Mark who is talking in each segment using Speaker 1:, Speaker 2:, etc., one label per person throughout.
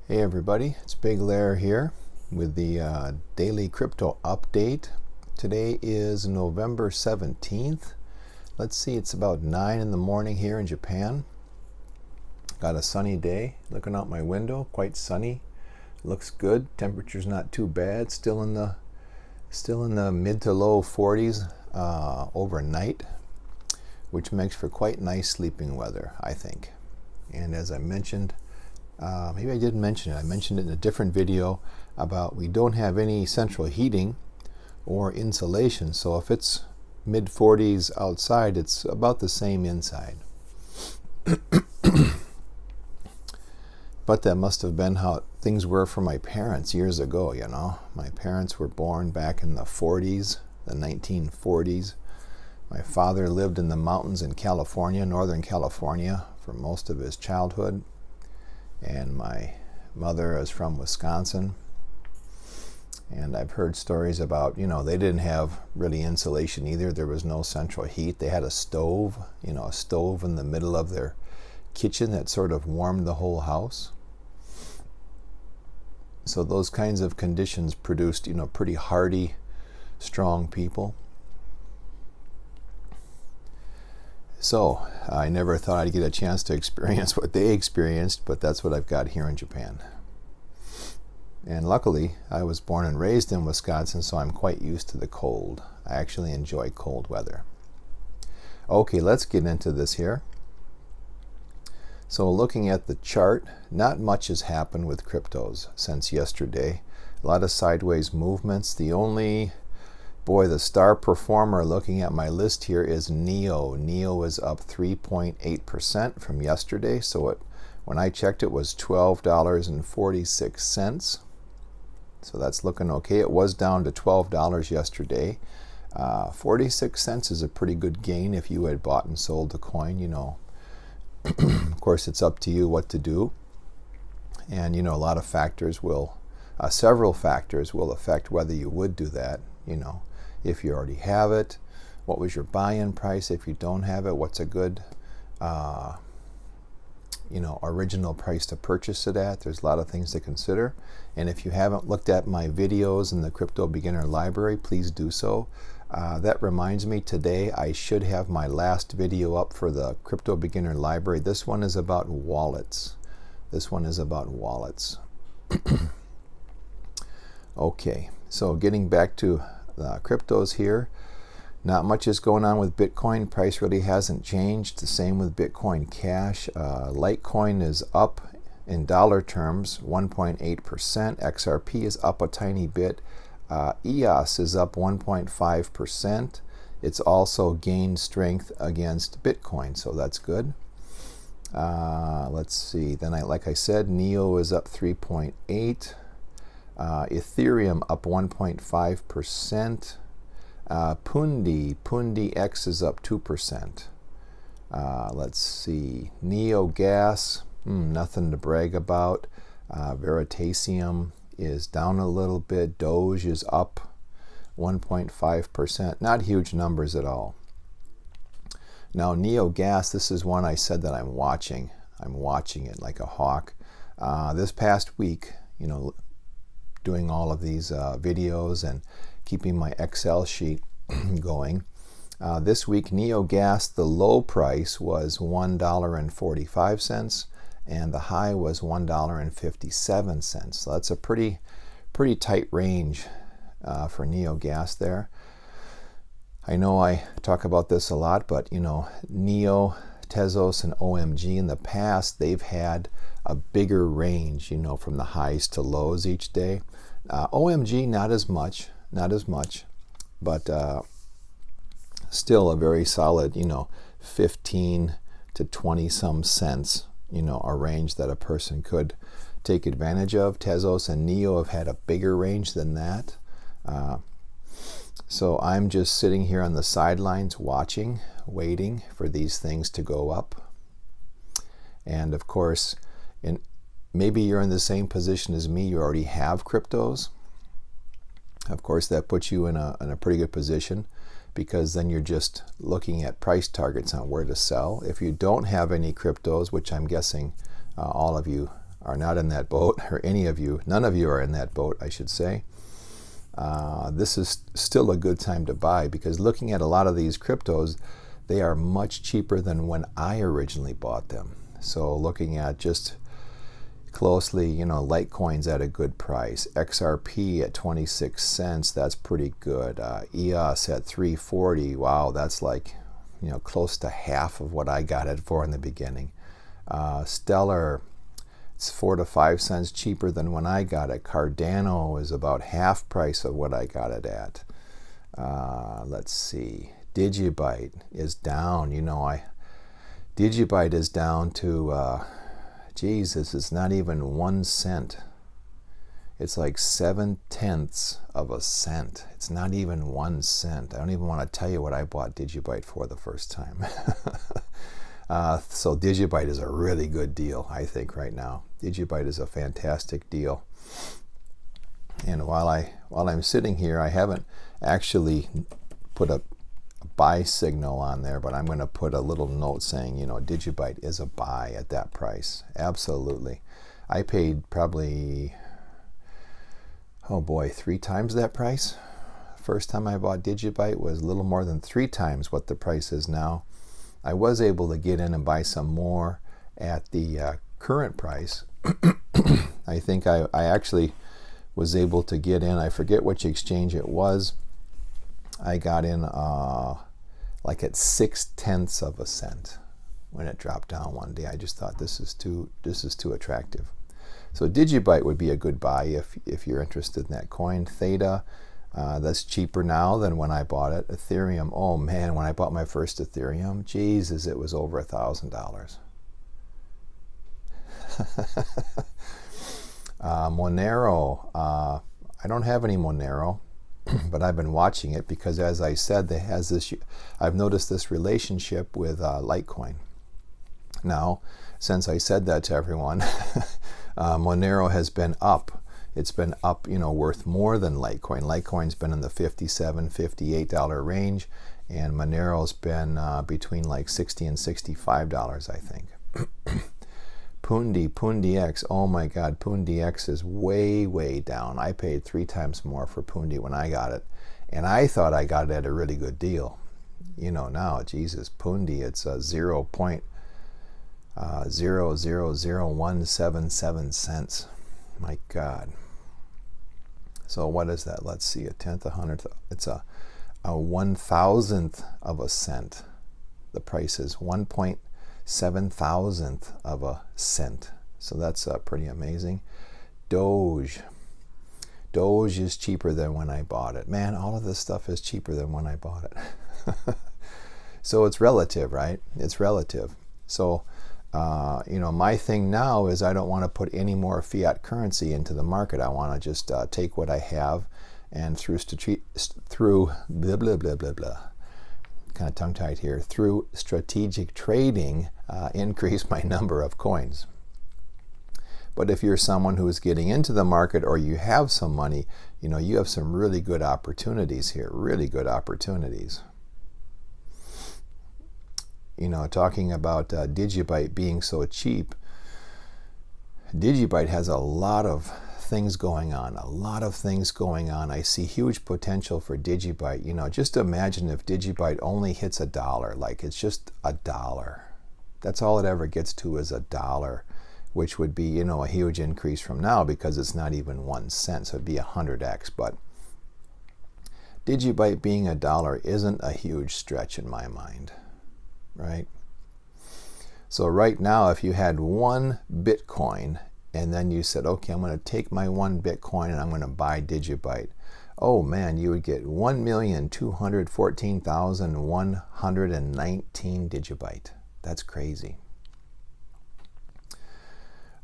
Speaker 1: Hey everybody, it's Big Lair here with the daily crypto update. Today is November 17th. Let's see, it's about 9 in the morning here in Japan. Got a sunny day. Looking out my window, quite sunny. Looks good. Temperature's not too bad. Still in the mid to low 40s overnight, which makes for quite nice sleeping weather, I think. And as I mentioned, maybe I didn't mention it. I mentioned it in a different video about we don't have any central heating or insulation. So if it's mid 40s outside, it's about the same inside. But that must have been how things were for my parents years ago, you know. My parents were born back in the 40s, the 1940s. My father lived in the mountains in California, Northern California, for most of his childhood. And my mother is from Wisconsin. And I've heard stories about, they didn't have really insulation either. There was no central heat. They had a stove, a stove in the middle of their kitchen that sort of warmed the whole house. So those kinds of conditions produced, pretty hardy, strong people. So I never thought I'd get a chance to experience what they experienced, but that's what I've got here in Japan. And luckily, I was born and raised in Wisconsin, so I'm quite used to the cold. I actually enjoy cold weather. Okay, let's get into this here. So looking at the chart, not much has happened with cryptos since yesterday. A lot of sideways movements. The star performer looking at my list here is NEO. NEO is up 3.8% from yesterday. So when I checked, it was $12.46. So that's looking okay. It was down to $12 yesterday. 46 cents is a pretty good gain if you had bought and sold the coin, Of course, it's up to you what to do. And, a lot of factors several factors will affect whether you would do that, If you already have it, what was your buy-in price? If you don't have it, what's a good, original price to purchase it at? There's a lot of things to consider. And if you haven't looked at my videos in the Crypto Beginner Library, please do so. That reminds me, today I should have my last video up for the Crypto Beginner Library. This one is about wallets. Okay, so getting back to the cryptos here, not much is going on with Bitcoin. Price really hasn't changed. The same with Bitcoin Cash. Litecoin is up in dollar terms 1.8%. XRP is up a tiny bit. EOS is up 1.5%. It's also gained strength against Bitcoin, so that's good. Let's see. Then, like I said, NEO is up 3.8%. Ethereum up 1.5%. Pundi X is up 2%. Let's see. Neo Gas, nothing to brag about. Veritasium is down a little bit. Doge is up 1.5%. Not huge numbers at all. Now, Neo Gas, this is one I said that I'm watching. I'm watching it like a hawk. This past week, doing all of these videos and keeping my Excel sheet going. This week, Neo Gas, the low price was $1.45 and the high was $1.57. So that's a pretty tight range for Neo Gas there. I know I talk about this a lot, but Neo, Tezos, and OMG in the past, they've had a bigger range, from the highs to lows each day. OMG, not as much, but still a very solid, 15 to 20 some cents, a range that a person could take advantage of. Tezos and Neo have had a bigger range than that. So I'm just sitting here on the sidelines watching, waiting for these things to go up. And of course, maybe you're in the same position as me. You already have cryptos. Of course, that puts you in a pretty good position, because then you're just looking at price targets on where to sell. If you don't have any cryptos, which I'm guessing all of you are not in that boat, or any of you, none of you are in that boat, I should say, this is still a good time to buy, because looking at a lot of these cryptos, they are much cheaper than when I originally bought them. So looking at just closely, Litecoin's at a good price. XRP at 26 cents, that's pretty good. EOS at 340, wow, that's like, close to half of what I got it for in the beginning. Stellar, it's 4 to 5 cents cheaper than when I got it. Cardano is about half price of what I got it at. Let's see. Digibyte is down. Digibyte is down to, Jesus, it's not even 1 cent. It's like 7/10 of a cent. It's not even 1 cent. I don't even want to tell you what I bought Digibyte for the first time. So Digibyte is a really good deal, I think, right now. Digibyte is a fantastic deal. And while I'm sitting here, I haven't actually put a buy signal on there, but I'm going to put a little note saying, Digibyte is a buy at that price. Absolutely. I paid probably, 3 times that price. First time I bought Digibyte was a little more than 3 times what the price is now. I was able to get in and buy some more at the current price. I think I actually was able to get in, I forget which exchange it was. I got in like at 6/10 of a cent when it dropped down one day. I just thought this is too attractive. So Digibyte would be a good buy if you're interested in that coin. Theta, that's cheaper now than when I bought it. Ethereum, oh man, when I bought my first Ethereum, Jesus, it was over $1,000. Monero, I don't have any Monero, but I've been watching it because, as I said, I've noticed this relationship with Litecoin. Now, since I said that to everyone, Monero has been up. It's been up, worth more than Litecoin. Litecoin's been in the $57, $58 range, and Monero's been between like $60 and $65, I think. Pundi X, oh my God, Pundi X is way, way down. I paid 3 times more for Pundi when I got it, and I thought I got it at a really good deal. Now, Jesus, Pundi, it's a 0.000177 cents. My God. So what is that? Let's see, 1/10, 100th. It's a 1,000th of a cent. The price is 1.7 of a cent. So that's pretty amazing. Doge is cheaper than when I bought it. Man, all of this stuff is cheaper than when I bought it. So it's relative, right? It's relative. So my thing now is I don't want to put any more fiat currency into the market. I want to just take what I have and through blah, blah, blah, blah, blah. Kind of tongue-tied here. Through strategic trading, increase my number of coins. But if you're someone who is getting into the market, or you have some money, you have some really good opportunities here. Really good opportunities. Talking about Digibyte being so cheap, Digibyte has a lot of things going on. I see huge potential for Digibyte. Just imagine if Digibyte only hits $1, like it's just $1. That's all it ever gets to is $1, which would be, a huge increase from now because it's not even 1 cent, so it'd be 100x. But Digibyte being $1 isn't a huge stretch in my mind. Right? So right now, if you had 1 Bitcoin and then you said, okay, I'm going to take my 1 Bitcoin and I'm going to buy Digibyte, oh man, you would get 1,214,119 Digibyte. That's crazy.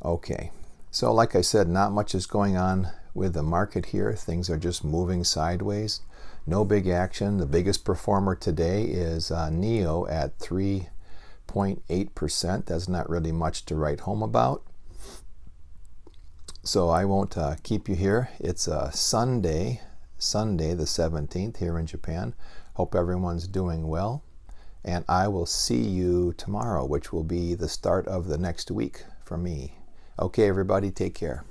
Speaker 1: Okay, so like I said, not much is going on with the market here. Things are just moving sideways. No big action. The biggest performer today is NEO at 3.8%. That's not really much to write home about. So I won't keep you here. It's Sunday the 17th here in Japan. Hope everyone's doing well. And I will see you tomorrow, which will be the start of the next week for me. Okay, everybody, take care.